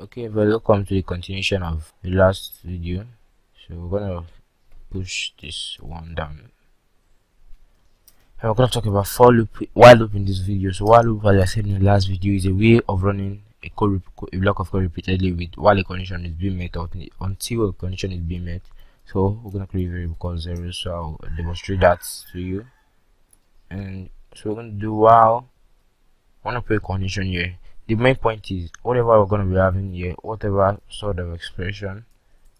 Okay, welcome to the continuation of the last video. So we're gonna push this one down, and we're gonna talk about for loop, while loop in this video. So while loop, as I said in the last video, is a way of running a block of code repeatedly with while a condition is being met, or until a condition is being met. So we're gonna create a variable called 0. So I'll demonstrate that to you. And so we're gonna do while. I want to put a condition here. The main point is whatever we're going to be having here, whatever sort of expression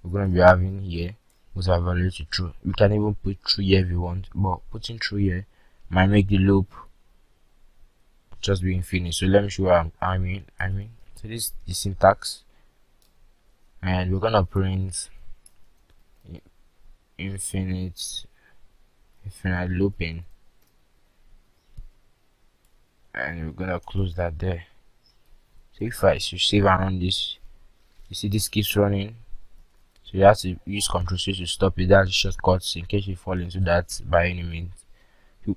we're going to be having here, must have value to true. We can even put true here if you want, but putting true here might make the loop just be infinite. So let me show you I mean. So this is the syntax, and we're going to print infinite looping, and we're gonna close that there. So if I should save and run this, you see this keeps running, so you have to use Ctrl+C to stop it. That's shortcuts in case you fall into that by any means.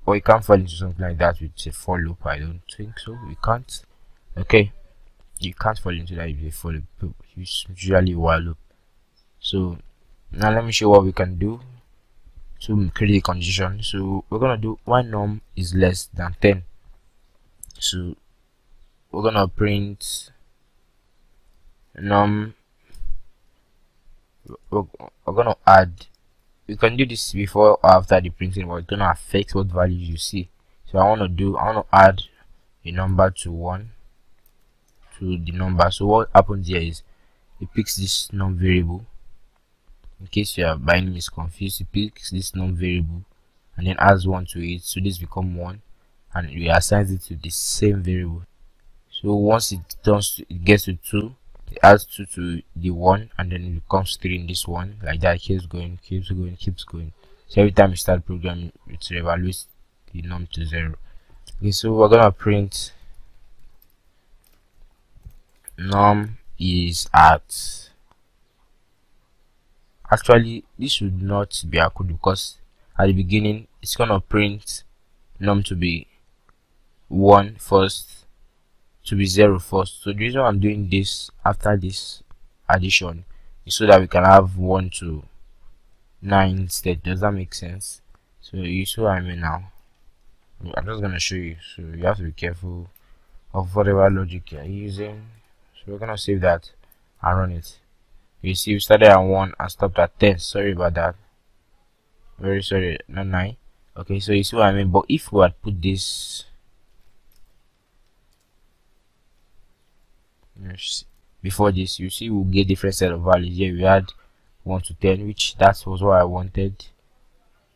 Or you can't fall into something like that with a for loop. I don't think so. You can't. Okay, you can't fall into that with a for loop. Use usually while loop. So now let me show what we can do to create a condition. So we're gonna do when num is less than 10. So we're gonna print num. We're gonna add. You can do this before or after the printing, but it's gonna affect what values you see. So I want to add a number to 1 to the number. So what happens here is it picks this num variable. In case you are by any means confused, it picks this num variable and then adds 1 to it. So this become 1. And we assign it to the same variable. So once it gets to 2, it adds 2 to the 1, and then it becomes 3 in this one. Like that, it keeps going. So every time you start programming, it reevaluates the num to 0. Okay, so we're gonna print num is at. Actually, this should not be a code, because at the beginning it's gonna print num to be 1 first, to be 0 first. So the reason I'm doing this after this addition is so that we can have 1 to 9 instead. Does that make sense? So you see what I mean now. I'm just gonna show you, so you have to be careful of whatever logic you're using. So we're gonna save that and run it. You see we started at 1 and stopped at 10. Sorry about that, very sorry, not 9. Okay, so you see what I mean. But if we had put this before this, you see we'll get different set of values. Here we had 1 to 10, which that was what I wanted.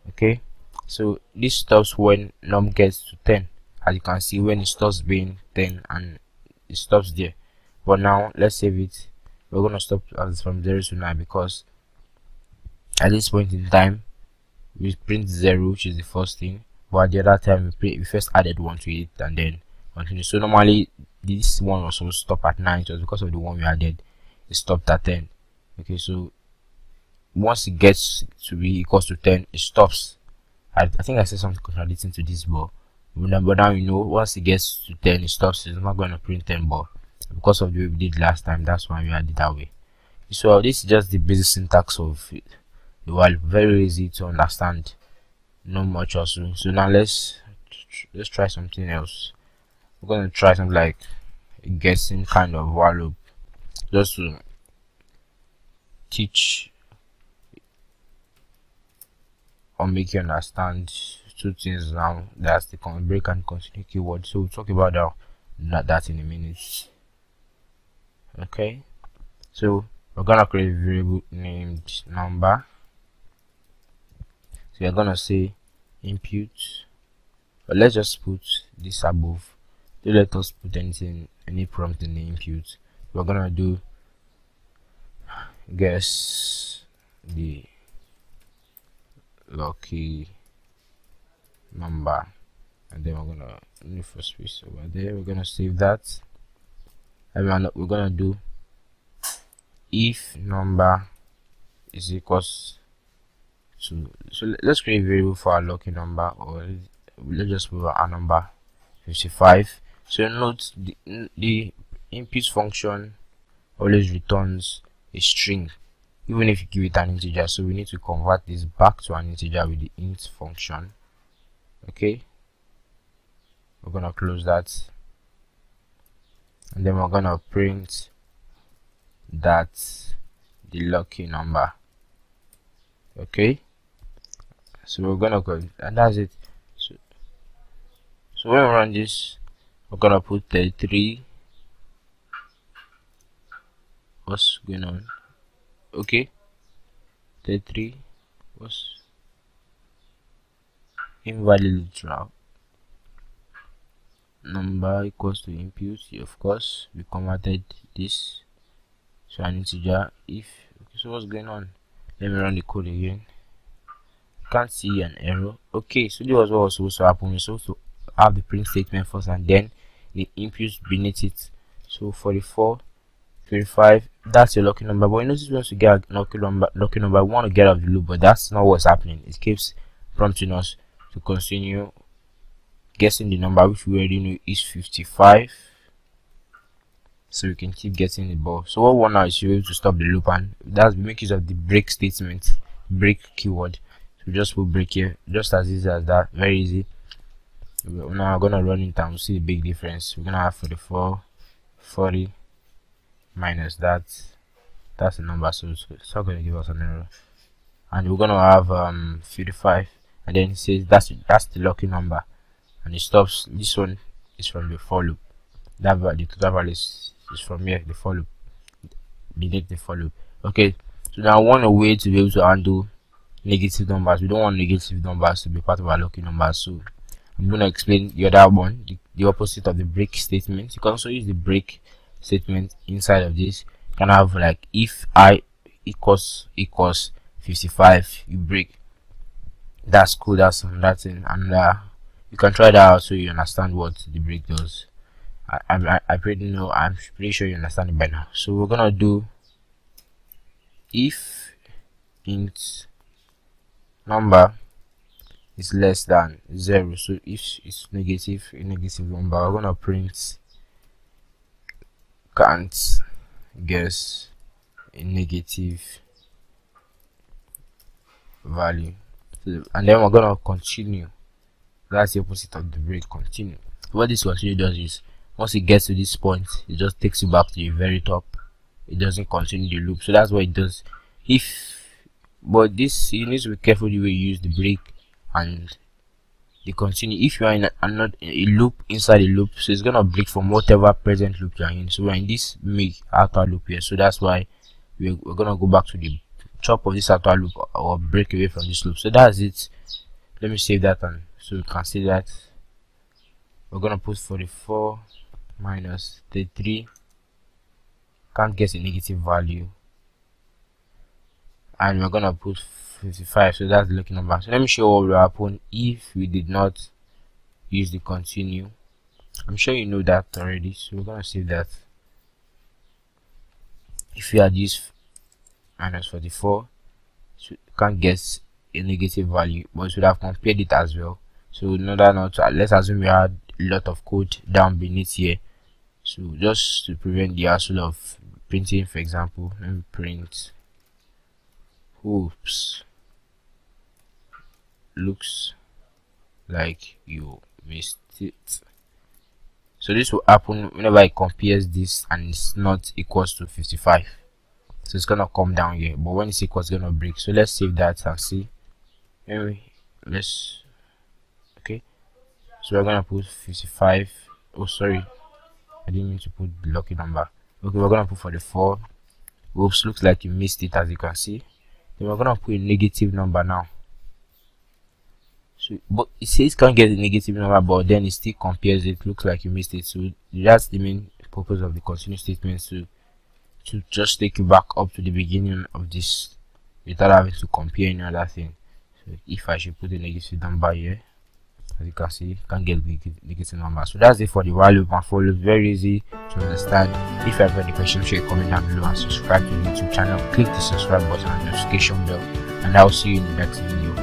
Okay, so this stops when num gets to 10. As you can see, when it stops being 10, and it stops there. But now let's save it. We're gonna stop as from 0 to 9, because at this point in time we print 0, which is the first thing, but at the other time we first added 1 to it and then continue. So normally this one was supposed to stop at 9, just because of the one we added, it stopped at 10. Okay, so once it gets to be equals to 10, it stops. I think I said something contradicting to this, but now you know once it gets to 10, it stops. It's not going to print 10, but because of the way we did last time, that's why we added that way. So this is just the basic syntax of the while. Very easy to understand, not much also. So now let's try something else. We're going to try something like a guessing kind of while loop, just to teach or make you understand two things now. That's the break and continue keyword. So we'll talk about that in a minute. Okay, so we're gonna create a variable named number. So we're gonna say input, but let's just put this above. Don't let us put anything, any prompt in the input. We're gonna do guess the lucky number, and then we're gonna new for space over there. We're gonna save that, and we're gonna do if number is equals to. So let's create a variable for our lucky number, or let's just put our number 55. So note the input function always returns a string even if you give it an integer. So we need to convert this back to an integer with the int function. Okay, we're gonna close that, and then we're gonna print that the lucky number. Okay, so we're gonna go, and that's it. So when we run this, we're gonna put 33. What's going on? Okay, 33 was invalid literal number equals to input. Of course, we converted this to an integer. If okay, so what's going on? Let me run the code again. Can't see an error. Okay, so this was what was supposed to happen. We're supposed to have the print statement first and then the inputs beneath it. So 44, 25, that's your lucky number. But you notice once you get a lucky number, we want to get out of the loop, but that's not what's happening. It keeps prompting us to continue guessing the number, which we already know is 55. So we can keep getting the ball. So what we want now is to be able to stop the loop, and that's make use of the break statement, break keyword. So just put break here, just as easy as that, very easy. Now I'm gonna run it and we'll see the big difference. We're gonna have 44, 40 minus that's the number, so it's not gonna give us an error. And we're gonna have 55, and then it says that's the lucky number, and it stops. This one is from the for loop. That the total value is from here, the for loop, beneath the for loop. Okay, so now I want a way to be able to handle negative numbers. We don't want negative numbers to be part of our lucky numbers, so I'm going to explain the other one, the opposite of the break statement. You can also use the break statement inside of this. You can have like if I equals 55, you break. That's cool. That's thing, and you can try that out so you understand what the break does. I pretty know. I'm pretty sure you understand it by now. So we're gonna do if int number is less than 0. So if it's a negative number, we're gonna print can't guess a negative value. So, and then we're gonna continue. That's the opposite of the break, continue. What this continue does is once it gets to this point, it just takes you back to the very top. It doesn't continue the loop. So that's what it does. But this, you need to be careful the way you use the break and the continue. If you are in a loop inside a loop, so it's gonna break from whatever present loop you are in. So we're in this make outer loop here, so that's why we're gonna go back to the top of this outer loop or break away from this loop. So that's it. Let me save that, and so you can see that we're gonna put 44 minus 33, can't get a negative value, and we're gonna put 55. So that's the lucky number. So let me show what will happen if we did not use the continue. I'm sure you know that already, so we're gonna save that. If you had used minus 44, so can't get a negative value, but we should have compared it as well. So in order not to, let's assume we had a lot of code down beneath here. So just to prevent the hassle of printing, for example, let me print oops, looks like you missed it. So this will happen whenever it compares this and it's not equals to 55. So it's gonna come down here, but when it's equal, it's gonna break. So let's save that and see. Anyway, let's okay. So we're gonna put 55. Oh, sorry, I didn't mean to put the lucky number. Okay, we're gonna put 44. Oops, looks like you missed it, as you can see. Then we're gonna put a negative number now. So, but it says can't get a negative number, but then it still compares it. Looks like you missed it. So that's the main purpose of the continue statement, to just take you back up to the beginning of this without having to compare any other thing. So if I should put a negative number here, as you can see, can't get negative number. So that's it for the while loop and for loop. Very easy to understand. If you have any questions, share a comment down below and subscribe to the YouTube channel. Click the subscribe button and notification bell, and I'll see you in the next video.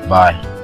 Bye.